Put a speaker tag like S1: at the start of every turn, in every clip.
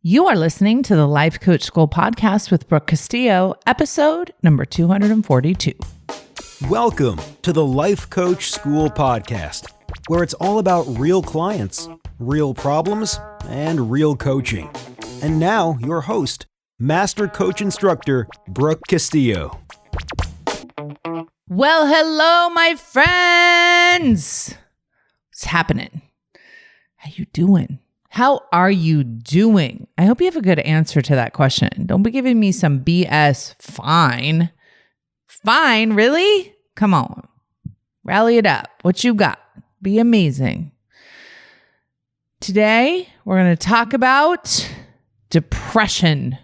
S1: You are listening to the Life Coach School podcast with Brooke Castillo, episode number 242.
S2: Welcome to the Life Coach School podcast, where it's all about real clients, real problems, and real coaching. And now, your host, Master Coach Instructor, Brooke Castillo.
S1: Well, hello, my friends. What's happening? How you doing? How are you doing? I hope you have a good answer to that question. Don't be giving me some BS. Fine. Fine, really? Come on. Rally it up. What you got? Be amazing. Today, we're going to talk about depression.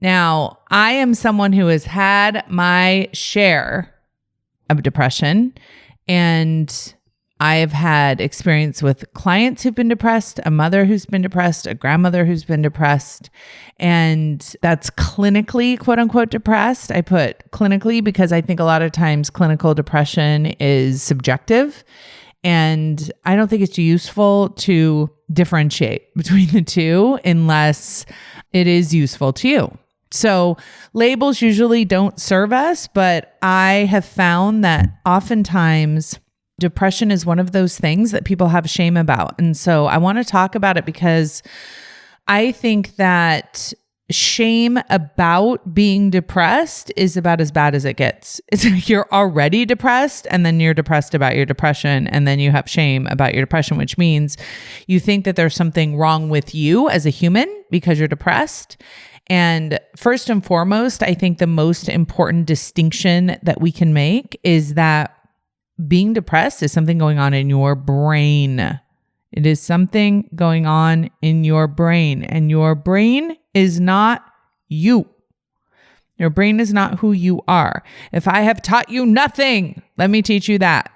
S1: Now, I am someone who has had my share of depression, and I have had experience with clients who've been depressed, a mother who's been depressed, a grandmother who's been depressed, and that's clinically, quote unquote, depressed. I put clinically because I think a lot of times clinical depression is subjective, and I don't think it's useful to differentiate between the two unless it is useful to you. So labels usually don't serve us, but I have found that oftentimes depression is one of those things that people have shame about. And so I want to talk about it because I think that shame about being depressed is about as bad as it gets. It's like you're already depressed, and then you're depressed about your depression, and then you have shame about your depression, which means you think that there's something wrong with you as a human because you're depressed. And first and foremost, I think the most important distinction that we can make is that being depressed is something going on in your brain. It is something going on in your brain, and your brain is not you. Your brain is not who you are. If I have taught you nothing, let me teach you that.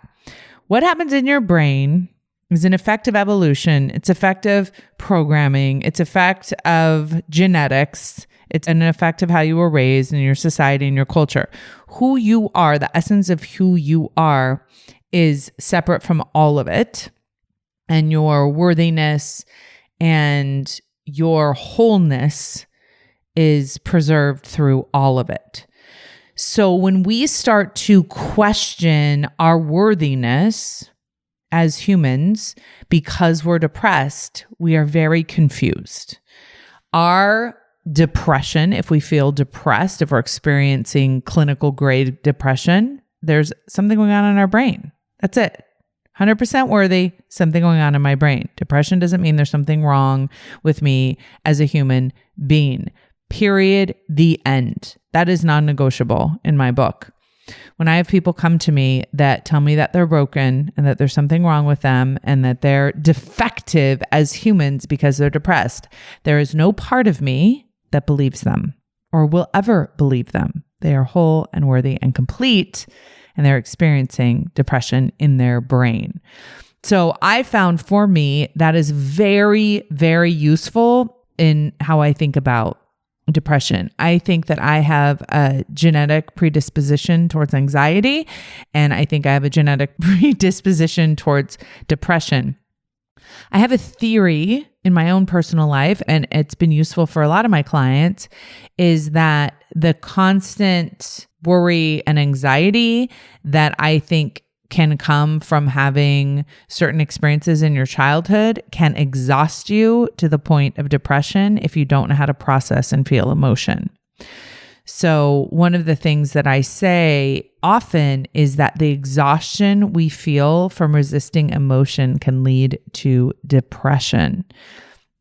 S1: What happens in your brain is an effect of evolution. It's effect of programming. It's effect of genetics. It's an effect of how you were raised in your society and your culture. Who you are, the essence of who you are, is separate from all of it. And your worthiness and your wholeness is preserved through all of it. So when we start to question our worthiness as humans because we're depressed, we are very confused. Our depression, if we feel depressed, if we're experiencing clinical grade depression, there's something going on in our brain. That's it. 100% worthy, something going on in my brain. Depression doesn't mean there's something wrong with me as a human being. Period. The end. That is non-negotiable in my book. When I have people come to me that tell me that they're broken and that there's something wrong with them and that they're defective as humans because they're depressed, there is no part of me that believes them or will ever believe them. They are whole and worthy and complete, and they're experiencing depression in their brain. So I found for me that is very, very useful in how I think about depression. I think that I have a genetic predisposition towards anxiety, and I think I have a genetic predisposition towards depression. I have a theory in my own personal life, and it's been useful for a lot of my clients, is that the constant worry and anxiety that I think can come from having certain experiences in your childhood can exhaust you to the point of depression if you don't know how to process and feel emotion. So one of the things that I say often is that the exhaustion we feel from resisting emotion can lead to depression.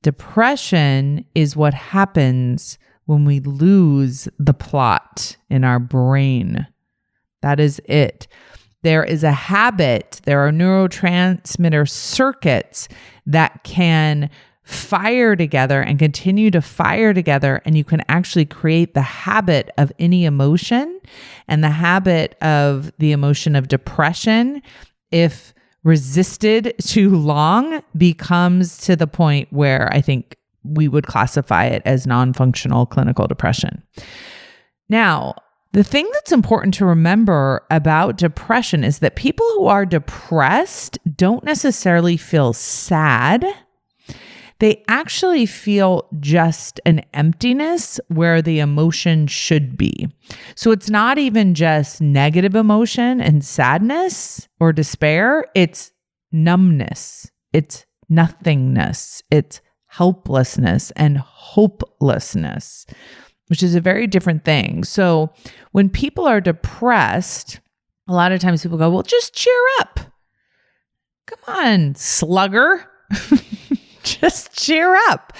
S1: Depression is what happens when we lose the plot in our brain. That is it. There is a habit, there are neurotransmitter circuits that can fire together and continue to fire together, and you can actually create the habit of any emotion, and the habit of the emotion of depression, if resisted too long, becomes to the point where I think we would classify it as non-functional clinical depression. Now, the thing that's important to remember about depression is that people who are depressed don't necessarily feel sad. they actually feel just an emptiness where the emotion should be. So it's not even just negative emotion and sadness or despair. It's numbness. It's nothingness. It's helplessness and hopelessness, which is a very different thing. So when people are depressed, a lot of times people go, well, just cheer up. Come on, slugger. Just cheer up.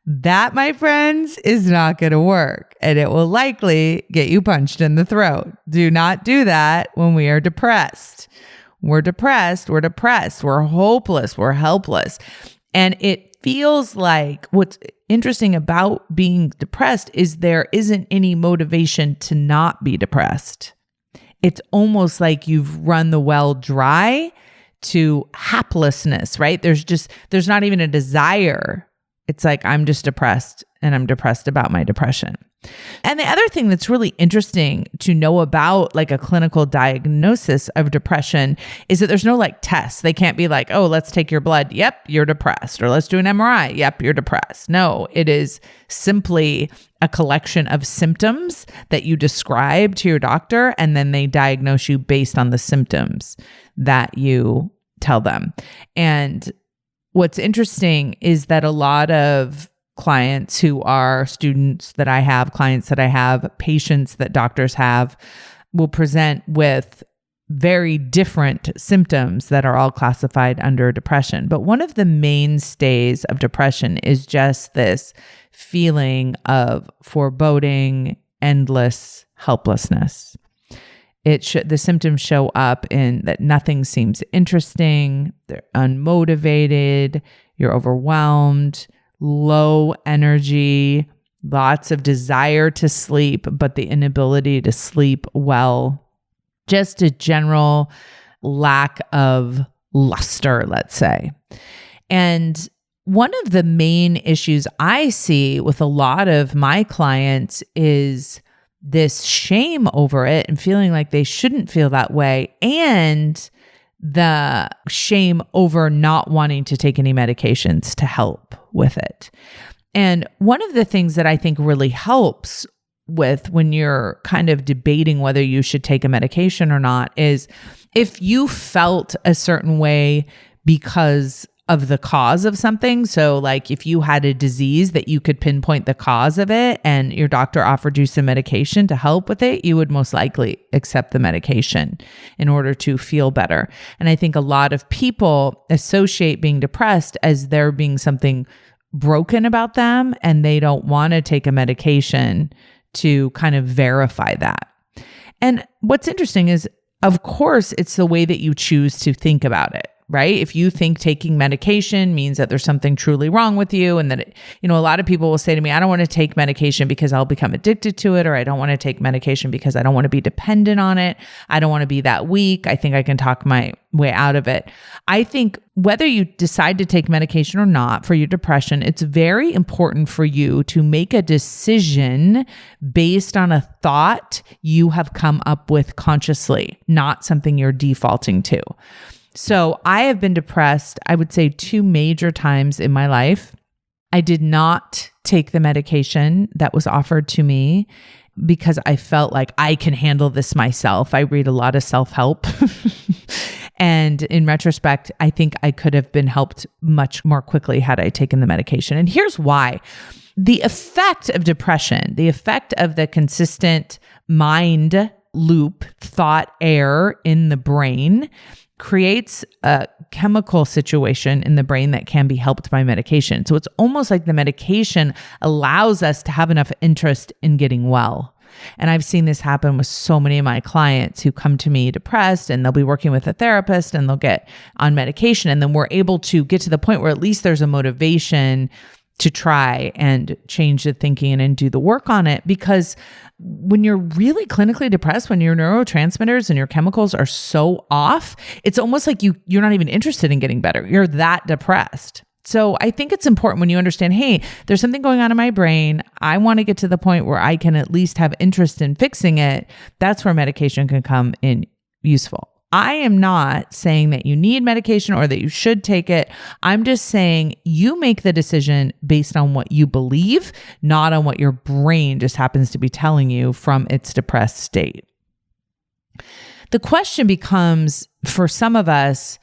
S1: That, my friends, is not going to work, and it will likely get you punched in the throat. Do not do that when we are depressed. We're depressed. We're hopeless. We're helpless. And it feels like what's interesting about being depressed is there isn't any motivation to not be depressed. It's almost like you've run the well dry to haplessness, right? There's not even a desire. It's like, I'm just depressed and I'm depressed about my depression. And the other thing that's really interesting to know about like a clinical diagnosis of depression is that there's no like tests. They can't be like, oh, let's take your blood. Yep, you're depressed. Or let's do an MRI. Yep, you're depressed. No, it is simply a collection of symptoms that you describe to your doctor, and then they diagnose you based on the symptoms that you tell them. And what's interesting is that a lot of clients who are students that I have, clients that I have, patients that doctors have, will present with very different symptoms that are all classified under depression. But one of the mainstays of depression is just this feeling of foreboding, endless helplessness. The symptoms show up in that nothing seems interesting, they're unmotivated, you're overwhelmed, low energy, lots of desire to sleep, but the inability to sleep well, just a general lack of luster, let's say. And one of the main issues I see with a lot of my clients is this shame over it and feeling like they shouldn't feel that way, and the shame over not wanting to take any medications to help with it. And one of the things that I think really helps with when you're kind of debating whether you should take a medication or not is if you felt a certain way because of the cause of something. So like if you had a disease that you could pinpoint the cause of it and your doctor offered you some medication to help with it, you would most likely accept the medication in order to feel better. And I think a lot of people associate being depressed as there being something broken about them, and they don't want to take a medication to kind of verify that. And what's interesting is, of course, it's the way that you choose to think about it. Right? If you think taking medication means that there's something truly wrong with you, and that, a lot of people will say to me, I don't want to take medication because I'll become addicted to it, or I don't want to take medication because I don't want to be dependent on it. I don't want to be that weak. I think I can talk my way out of it. I think whether you decide to take medication or not for your depression, it's very important for you to make a decision based on a thought you have come up with consciously, not something you're defaulting to. So I have been depressed, I would say 2 major times in my life. I did not take the medication that was offered to me because I felt like I can handle this myself. I read a lot of self-help. And in retrospect, I think I could have been helped much more quickly had I taken the medication. And here's why. The effect of depression, the effect of the consistent mind loop, thought error in the brain, creates a chemical situation in the brain that can be helped by medication. So it's almost like the medication allows us to have enough interest in getting well. And I've seen this happen with so many of my clients who come to me depressed, and they'll be working with a therapist and they'll get on medication. And then we're able to get to the point where at least there's a motivation to try and change the thinking and do the work on it. Because when you're really clinically depressed, when your neurotransmitters and your chemicals are so off, it's almost like you're not even interested in getting better. You're that depressed. So I think it's important when you understand, hey, there's something going on in my brain. I want to get to the point where I can at least have interest in fixing it. That's where medication can come in useful. I am not saying that you need medication or that you should take it. I'm just saying you make the decision based on what you believe, not on what your brain just happens to be telling you from its depressed state. The question becomes, for some of us,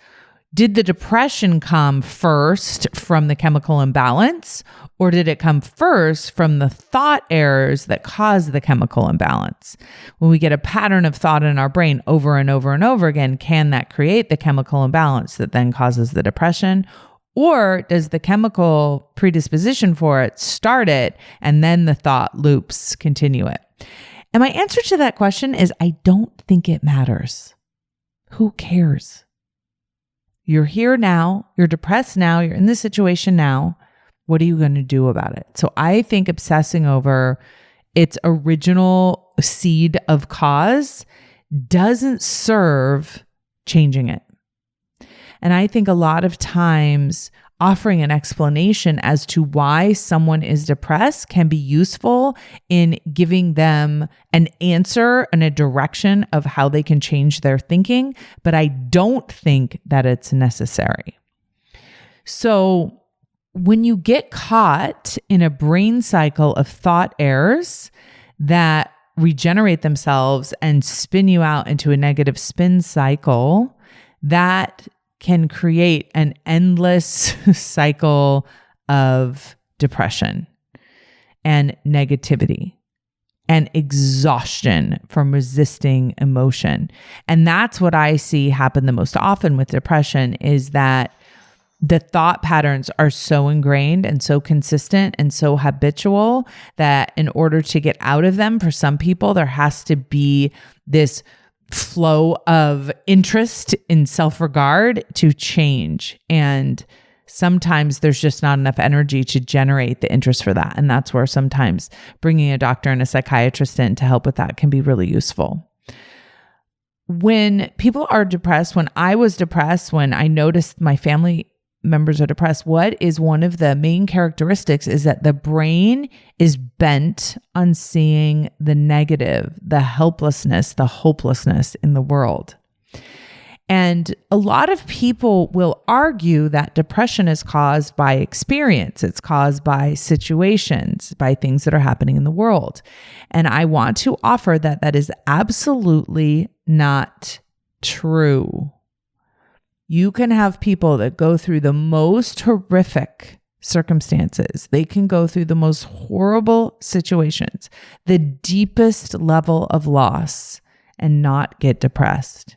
S1: did the depression come first from the chemical imbalance, or did it come first from the thought errors that cause the chemical imbalance? When we get a pattern of thought in our brain over and over and over again, can that create the chemical imbalance that then causes the depression? Or does the chemical predisposition for it start it and then the thought loops continue it? And my answer to that question is I don't think it matters. Who cares? You're here now, you're depressed now, you're in this situation now. What are you going to do about it? So I think obsessing over its original seed of cause doesn't serve changing it. And I think a lot of times offering an explanation as to why someone is depressed can be useful in giving them an answer and a direction of how they can change their thinking, but I don't think that it's necessary. So when you get caught in a brain cycle of thought errors that regenerate themselves and spin you out into a negative spin cycle, that can create an endless cycle of depression and negativity and exhaustion from resisting emotion. And that's what I see happen the most often with depression, is that the thought patterns are so ingrained and so consistent and so habitual that in order to get out of them, for some people, there has to be this flow of interest in self-regard to change. And sometimes there's just not enough energy to generate the interest for that. And that's where sometimes bringing a doctor and a psychiatrist in to help with that can be really useful. When people are depressed, when I was depressed, when I noticed my family members are depressed, what is one of the main characteristics is that the brain is bent on seeing the negative, the helplessness, the hopelessness in the world. And a lot of people will argue that depression is caused by experience. It's caused by situations, by things that are happening in the world. And I want to offer that that is absolutely not true. You can have people that go through the most horrific circumstances. They can go through the most horrible situations, the deepest level of loss, and not get depressed.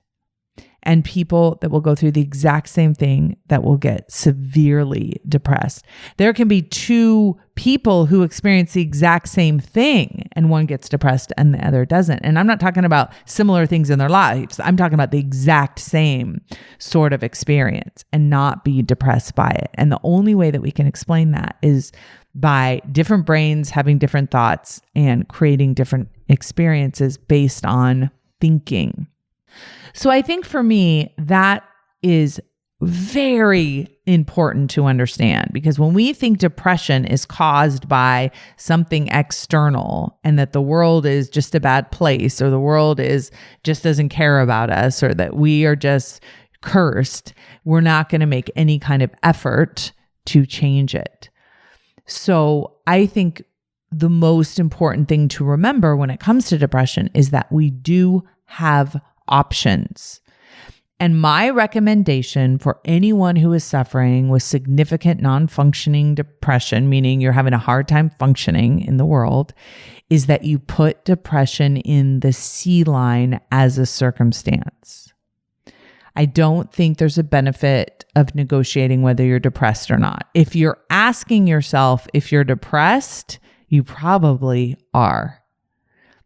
S1: And people that will go through the exact same thing that will get severely depressed. There can be two people who experience the exact same thing, and one gets depressed and the other doesn't. And I'm not talking about similar things in their lives. I'm talking about the exact same sort of experience and not be depressed by it. And the only way that we can explain that is by different brains having different thoughts and creating different experiences based on thinking. So I think for me, that is very important to understand, because when we think depression is caused by something external and that the world is just a bad place, or the world just doesn't care about us, or that we are just cursed, we're not going to make any kind of effort to change it. So I think the most important thing to remember when it comes to depression is that we do have options. And my recommendation for anyone who is suffering with significant non-functioning depression, meaning you're having a hard time functioning in the world, is that you put depression in the C line as a circumstance. I don't think there's a benefit of negotiating whether you're depressed or not. If you're asking yourself if you're depressed, you probably are.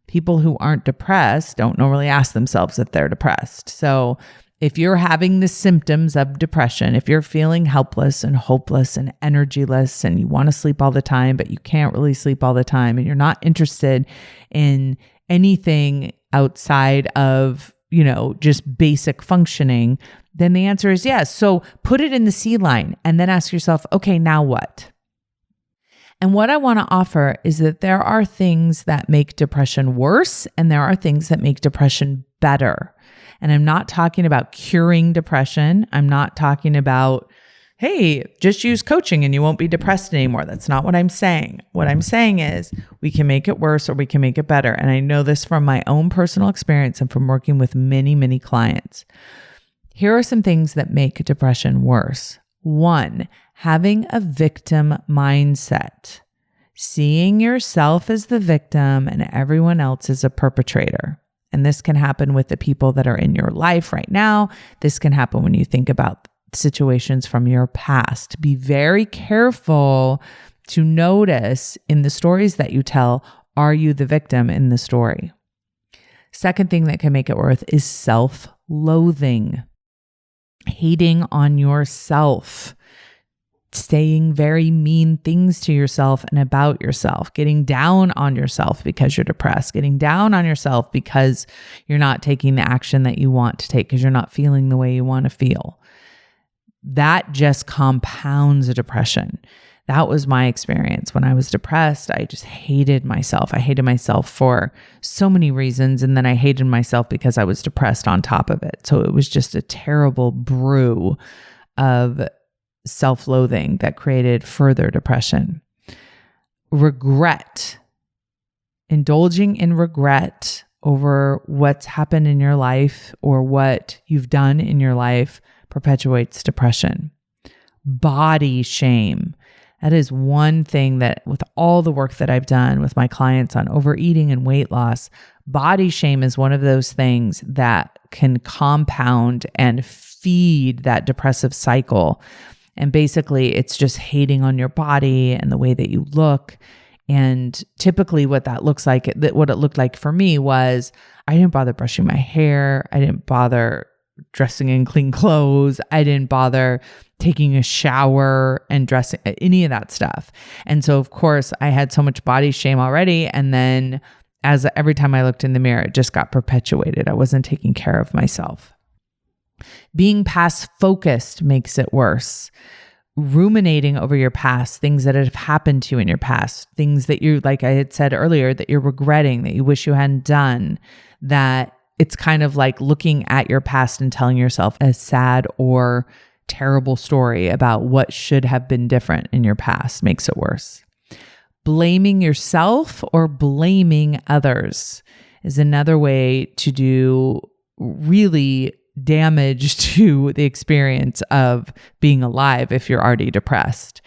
S1: People who aren't depressed don't normally ask themselves if they're depressed. So if you're having the symptoms of depression, if you're feeling helpless and hopeless and energyless and you want to sleep all the time, but you can't really sleep all the time, and you're not interested in anything outside of, just basic functioning, then the answer is yes. So put it in the C line and then ask yourself, okay, now what? And what I want to offer is that there are things that make depression worse, and there are things that make depression better. And I'm not talking about curing depression. I'm not talking about, hey, just use coaching and you won't be depressed anymore. That's not what I'm saying. What I'm saying is we can make it worse or we can make it better. And I know this from my own personal experience and from working with many, many clients. Here are some things that make depression worse. 1, having a victim mindset, seeing yourself as the victim and everyone else as a perpetrator. And this can happen with the people that are in your life right now. This can happen when you think about situations from your past. Be very careful to notice in the stories that you tell, are you the victim in the story? Second thing that can make it worse is self-loathing, hating on yourself, saying very mean things to yourself and about yourself, getting down on yourself because you're depressed, getting down on yourself because you're not taking the action that you want to take because you're not feeling the way you want to feel. That just compounds a depression. That was my experience. When I was depressed, I just hated myself. I hated myself for so many reasons. And then I hated myself because I was depressed on top of it. So it was just a terrible brew of self-loathing that created further depression. Regret. Indulging in regret over what's happened in your life or what you've done in your life perpetuates depression. Body shame. That is one thing that with all the work that I've done with my clients on overeating and weight loss, body shame is one of those things that can compound and feed that depressive cycle. And basically it's just hating on your body and the way that you look. And typically what that looks like, what it looked like for me was I didn't bother brushing my hair. I didn't bother dressing in clean clothes. I didn't bother taking a shower and dressing, any of that stuff. And so of course I had so much body shame already. And then every time I looked in the mirror, it just got perpetuated. I wasn't taking care of myself. Being past focused makes it worse. Ruminating over your past, things that have happened to you in your past, things that you, like I had said earlier, that you're regretting, that you wish you hadn't done, that it's kind of like looking at your past and telling yourself a sad or terrible story about what should have been different in your past makes it worse. Blaming yourself or blaming others is another way to do really damage to the experience of being alive if you're already depressed.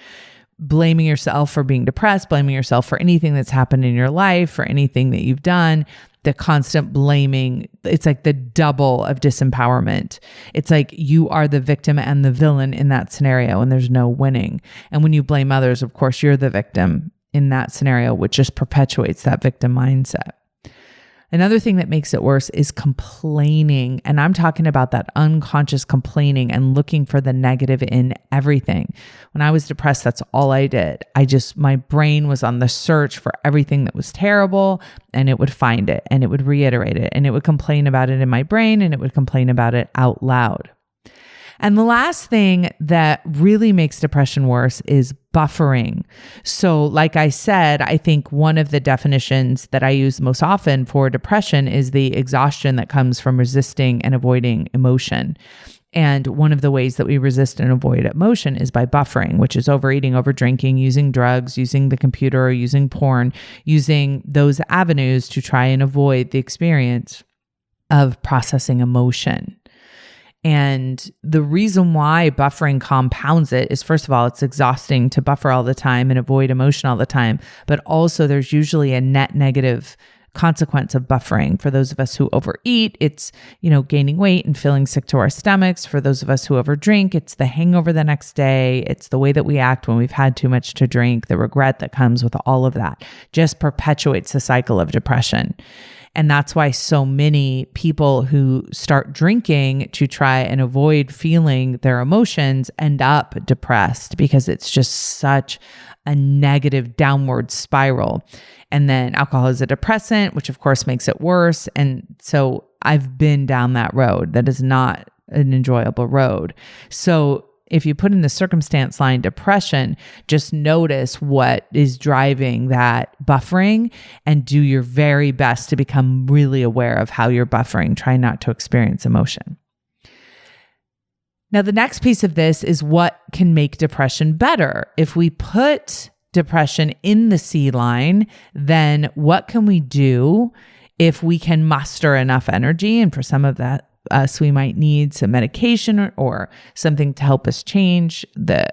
S1: Blaming yourself for being depressed, blaming yourself for anything that's happened in your life, for anything that you've done, the constant blaming, it's like the double of disempowerment. It's like you are the victim and the villain in that scenario and there's no winning. And when you blame others, of course, you're the victim in that scenario, which just perpetuates that victim mindset. Another thing that makes it worse is complaining. And I'm talking about that unconscious complaining and looking for the negative in everything. When I was depressed, that's all I did. My brain was on the search for everything that was terrible, and it would find it and it would reiterate it and it would complain about it in my brain and it would complain about it out loud. And the last thing that really makes depression worse is buffering. So like I said, I think one of the definitions that I use most often for depression is the exhaustion that comes from resisting and avoiding emotion. And one of the ways that we resist and avoid emotion is by buffering, which is overeating, overdrinking, using drugs, using the computer, or using porn, using those avenues to try and avoid the experience of processing emotion. And the reason why buffering compounds it is, first of all, it's exhausting to buffer all the time and avoid emotion all the time. But also there's usually a net negative consequence of buffering. For those of us who overeat, it's, gaining weight and feeling sick to our stomachs. For those of us who overdrink, it's the hangover the next day. It's the way that we act when we've had too much to drink. The regret that comes with all of that just perpetuates the cycle of depression. And that's why so many people who start drinking to try and avoid feeling their emotions end up depressed, because it's just such a negative downward spiral. And then alcohol is a depressant, which of course makes it worse. And so I've been down that road. That is not an enjoyable road. So if you put in the circumstance line depression, just notice what is driving that buffering and do your very best to become really aware of how you're buffering. Try not to experience emotion. Now, the next piece of this is what can make depression better. If we put depression in the C line, then what can we do if we can muster enough energy? And for some of that, we might need some medication or something to help us change the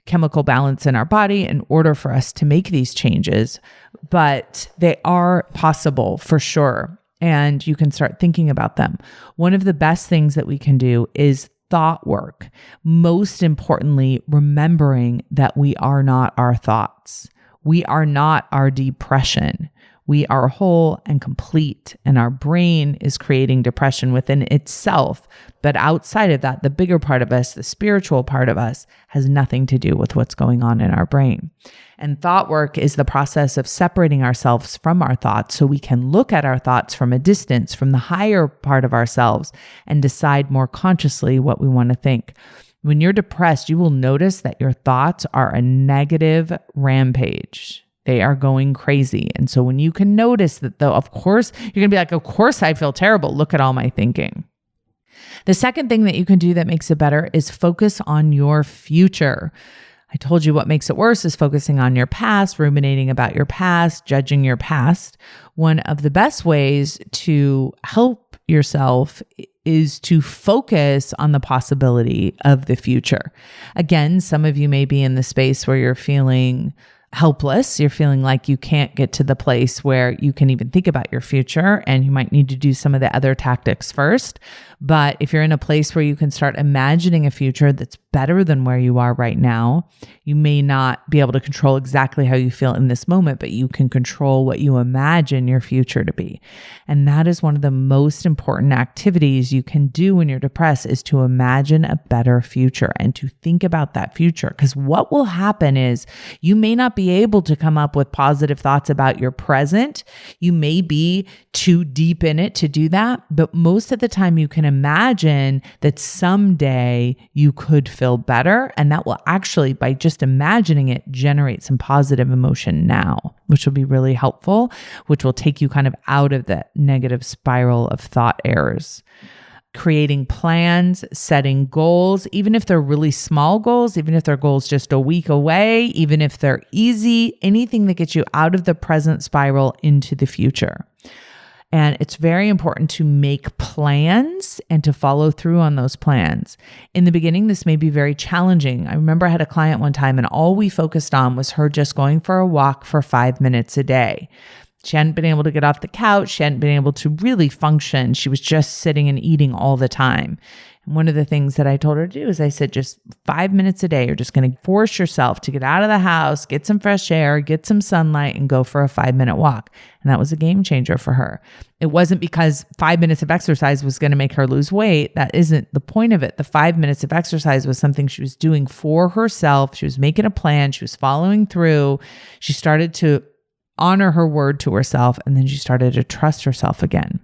S1: chemical balance in our body in order for us to make these changes. But they are possible for sure. And you can start thinking about them. One of the best things that we can do is thought work. Most importantly, remembering that we are not our thoughts. We are not our depression. We are whole and complete, and our brain is creating depression within itself. But outside of that, the bigger part of us, the spiritual part of us, has nothing to do with what's going on in our brain. And thought work is the process of separating ourselves from our thoughts so we can look at our thoughts from a distance, from the higher part of ourselves, and decide more consciously what we want to think. When you're depressed, you will notice that your thoughts are a negative rampage. They are going crazy. And so when you can notice that, though, of course, you're going to be like, of course I feel terrible. Look at all my thinking. The second thing that you can do that makes it better is focus on your future. I told you what makes it worse is focusing on your past, ruminating about your past, judging your past. One of the best ways to help yourself is to focus on the possibility of the future. Again, some of you may be in the space where you're feeling helpless. You're feeling like you can't get to the place where you can even think about your future, and you might need to do some of the other tactics first. But if you're in a place where you can start imagining a future that's better than where you are right now, you may not be able to control exactly how you feel in this moment, but you can control what you imagine your future to be. And that is one of the most important activities you can do when you're depressed, is to imagine a better future and to think about that future. Because what will happen is you may not be able to come up with positive thoughts about your present. You may be too deep in it to do that, but most of the time you can imagine that someday you could feel better, and that will actually, by just imagining it, generate some positive emotion now, which will be really helpful, which will take you kind of out of the negative spiral of thought errors. Creating plans, setting goals, even if they're really small goals, even if they're goals just a week away, even if they're easy, anything that gets you out of the present spiral into the future. And it's very important to make plans and to follow through on those plans. In the beginning, this may be very challenging. I remember I had a client one time, and all we focused on was her just going for a walk for 5 minutes a day. She hadn't been able to get off the couch. She hadn't been able to really function. She was just sitting and eating all the time. And one of the things that I told her to do is I said, just 5 minutes a day, you're just going to force yourself to get out of the house, get some fresh air, get some sunlight, and go for a 5-minute walk. And that was a game changer for her. It wasn't because 5 minutes of exercise was going to make her lose weight. That isn't the point of it. The 5 minutes of exercise was something she was doing for herself. She was making a plan. She was following through. She started to honor her word to herself, and then she started to trust herself again.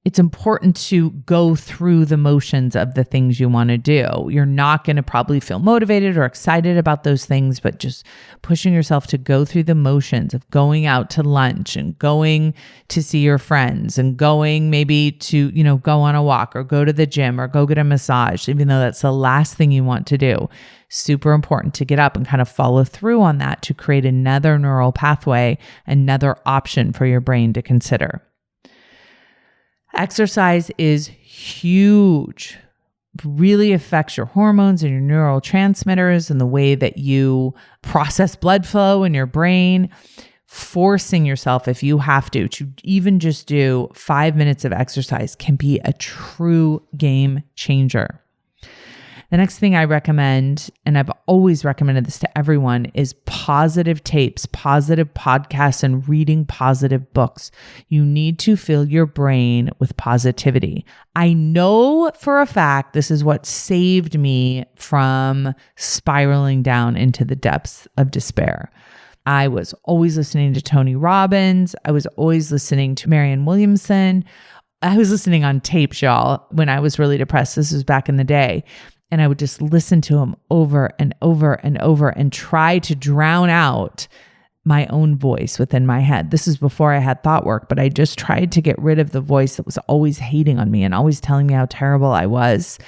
S1: It's important to go through the motions of the things you want to do. You're not going to probably feel motivated or excited about those things, but just pushing yourself to go through the motions of going out to lunch and going to see your friends and going maybe to, go on a walk or go to the gym or go get a massage, even though that's the last thing you want to do. Super important to get up and kind of follow through on that to create another neural pathway, another option for your brain to consider. Exercise is huge. It really affects your hormones and your neurotransmitters and the way that you process blood flow in your brain. Forcing yourself, if you have to even just do 5 minutes of exercise can be a true game changer. The next thing I recommend, and I've always recommended this to everyone, is positive tapes, positive podcasts, and reading positive books. You need to fill your brain with positivity. I know for a fact this is what saved me from spiraling down into the depths of despair. I was always listening to Tony Robbins. I was always listening to Marianne Williamson. I was listening on tapes, y'all, when I was really depressed. This was back in the day. And I would just listen to him over and over and over and try to drown out my own voice within my head. This is before I had thought work, but I just tried to get rid of the voice that was always hating on me and always telling me how terrible I was.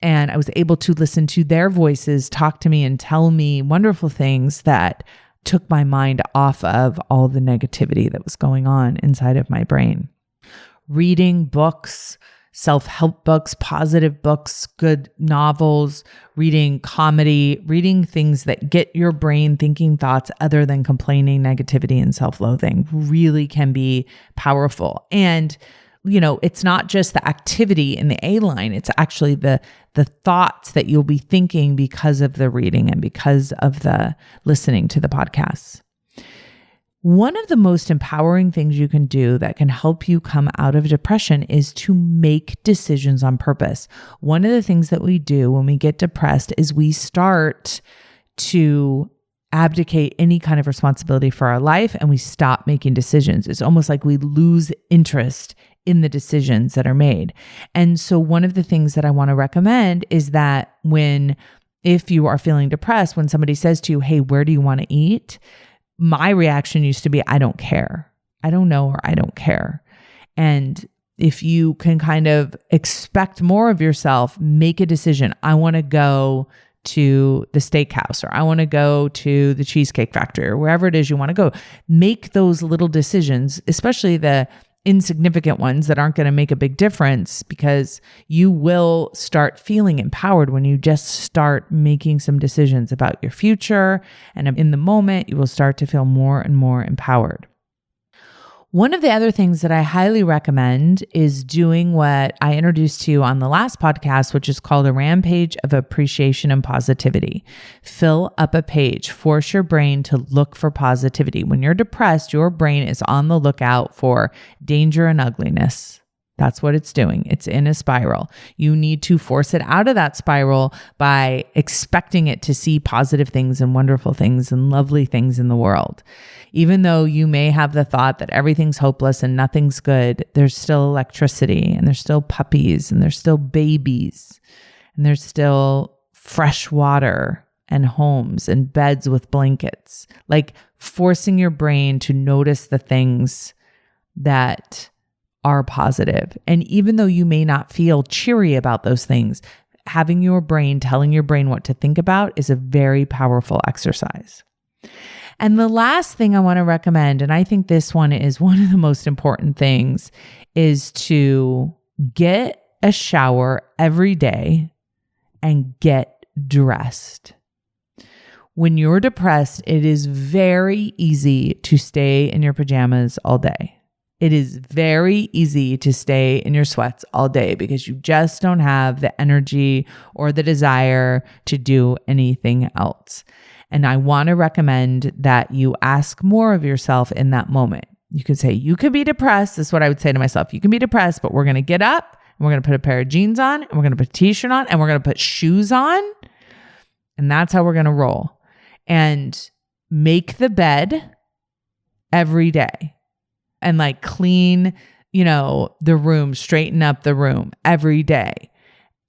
S1: And I was able to listen to their voices talk to me and tell me wonderful things that took my mind off of all the negativity that was going on inside of my brain. Reading books, self-help books, positive books, good novels, reading comedy, reading things that get your brain thinking thoughts other than complaining, negativity, and self-loathing really can be powerful. And, it's not just the activity in the A line, it's actually the thoughts that you'll be thinking because of the reading and because of the listening to the podcasts. One of the most empowering things you can do that can help you come out of depression is to make decisions on purpose. One of the things that we do when we get depressed is we start to abdicate any kind of responsibility for our life and we stop making decisions. It's almost like we lose interest in the decisions that are made. And so one of the things that I want to recommend is that if you are feeling depressed, when somebody says to you, hey, where do you want to eat? My reaction used to be, I don't care. I don't know, or I don't care. And if you can kind of expect more of yourself, make a decision. I want to go to the steakhouse, or I want to go to the Cheesecake Factory, or wherever it is you want to go. Make those little decisions, especially the insignificant ones that aren't going to make a big difference, because you will start feeling empowered when you just start making some decisions about your future. And in the moment, you will start to feel more and more empowered. One of the other things that I highly recommend is doing what I introduced to you on the last podcast, which is called a rampage of appreciation and positivity. Fill up a page. Force your brain to look for positivity. When you're depressed, your brain is on the lookout for danger and ugliness. That's what it's doing. It's in a spiral. You need to force it out of that spiral by expecting it to see positive things and wonderful things and lovely things in the world. Even though you may have the thought that everything's hopeless and nothing's good, there's still electricity, and there's still puppies, and there's still babies, and there's still fresh water and homes and beds with blankets. Like forcing your brain to notice the things that are positive. And even though you may not feel cheery about those things, having your brain, telling your brain what to think about is a very powerful exercise. And the last thing I want to recommend, and I think this one is one of the most important things, is to get a shower every day and get dressed. When you're depressed, it is very easy to stay in your pajamas all day. It is very easy to stay in your sweats all day because you just don't have the energy or the desire to do anything else. And I want to recommend that you ask more of yourself in that moment. You could say, you could be depressed. This is what I would say to myself. You can be depressed, but we're going to get up and we're going to put a pair of jeans on and we're going to put a t-shirt on and we're going to put shoes on. And that's how we're going to roll. And make the bed every day. And like clean, the room, straighten up the room every day,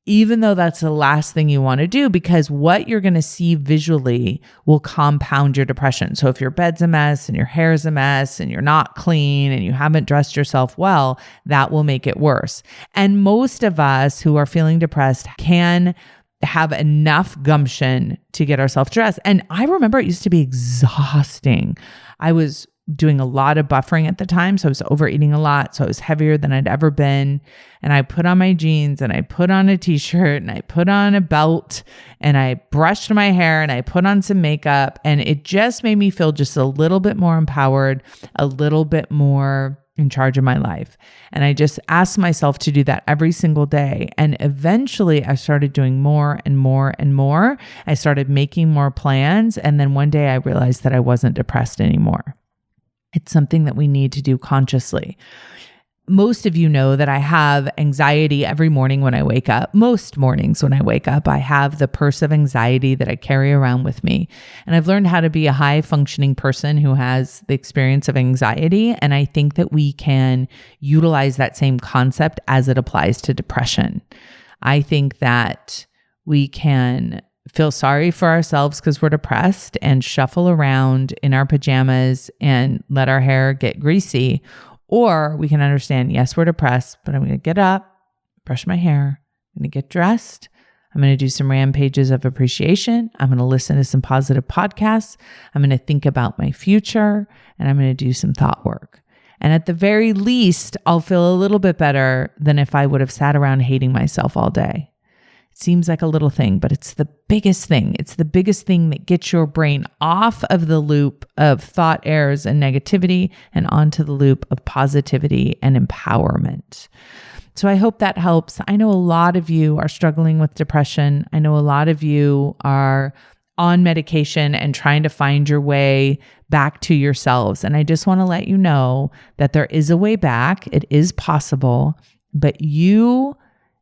S1: even though that's the last thing you want to do, because what you're going to see visually will compound your depression. So if your bed's a mess and your hair's a mess and you're not clean and you haven't dressed yourself well, that will make it worse. And most of us who are feeling depressed can have enough gumption to get ourselves dressed. And I remember it used to be exhausting. I was doing a lot of buffering at the time. So I was overeating a lot. So I was heavier than I'd ever been. And I put on my jeans and I put on a t-shirt and I put on a belt and I brushed my hair and I put on some makeup. And it just made me feel just a little bit more empowered, a little bit more in charge of my life. And I just asked myself to do that every single day. And eventually I started doing more and more and more. I started making more plans. And then one day I realized that I wasn't depressed anymore. It's something that we need to do consciously. Most of you know that I have anxiety every morning when I wake up. Most mornings when I wake up, I have the purse of anxiety that I carry around with me. And I've learned how to be a high functioning person who has the experience of anxiety. And I think that we can utilize that same concept as it applies to depression. I think that We can feel sorry for ourselves because we're depressed and shuffle around in our pajamas and let our hair get greasy. Or we can understand, yes, we're depressed, but I'm going to get up, brush my hair, I'm going to get dressed. I'm going to do some rampages of appreciation. I'm going to listen to some positive podcasts. I'm going to think about my future, and I'm going to do some thought work. And at the very least, I'll feel a little bit better than if I would have sat around hating myself all day. It seems like a little thing, but it's the biggest thing. It's the biggest thing that gets your brain off of the loop of thought errors and negativity and onto the loop of positivity and empowerment. So I hope that helps. I know a lot of you are struggling with depression. I know a lot of you are on medication and trying to find your way back to yourselves. And I just want to let you know that there is a way back. It is possible, but you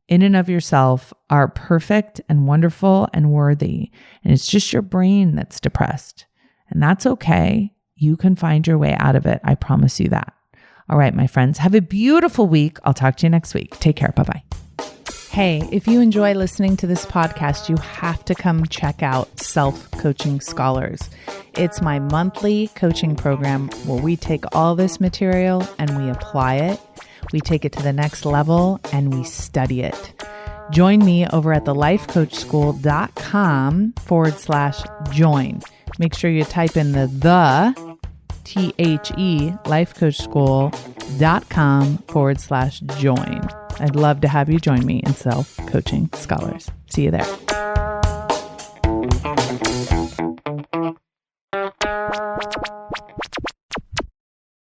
S1: in and of yourself are perfect and wonderful and worthy. And it's just your brain that's depressed. And that's okay. You can find your way out of it. I promise you that. All right, my friends, have a beautiful week. I'll talk to you next week. Take care. Bye-bye. Hey, if you enjoy listening to this podcast, you have to come check out Self-Coaching Scholars. It's my monthly coaching program where we take all this material and we apply it. We take it to the next level and we study it. Join me over at thelifecoachschool.com/join. Make sure you type in the lifecoachschool.com/join. I'd love to have you join me in Self-Coaching Scholars. See you there.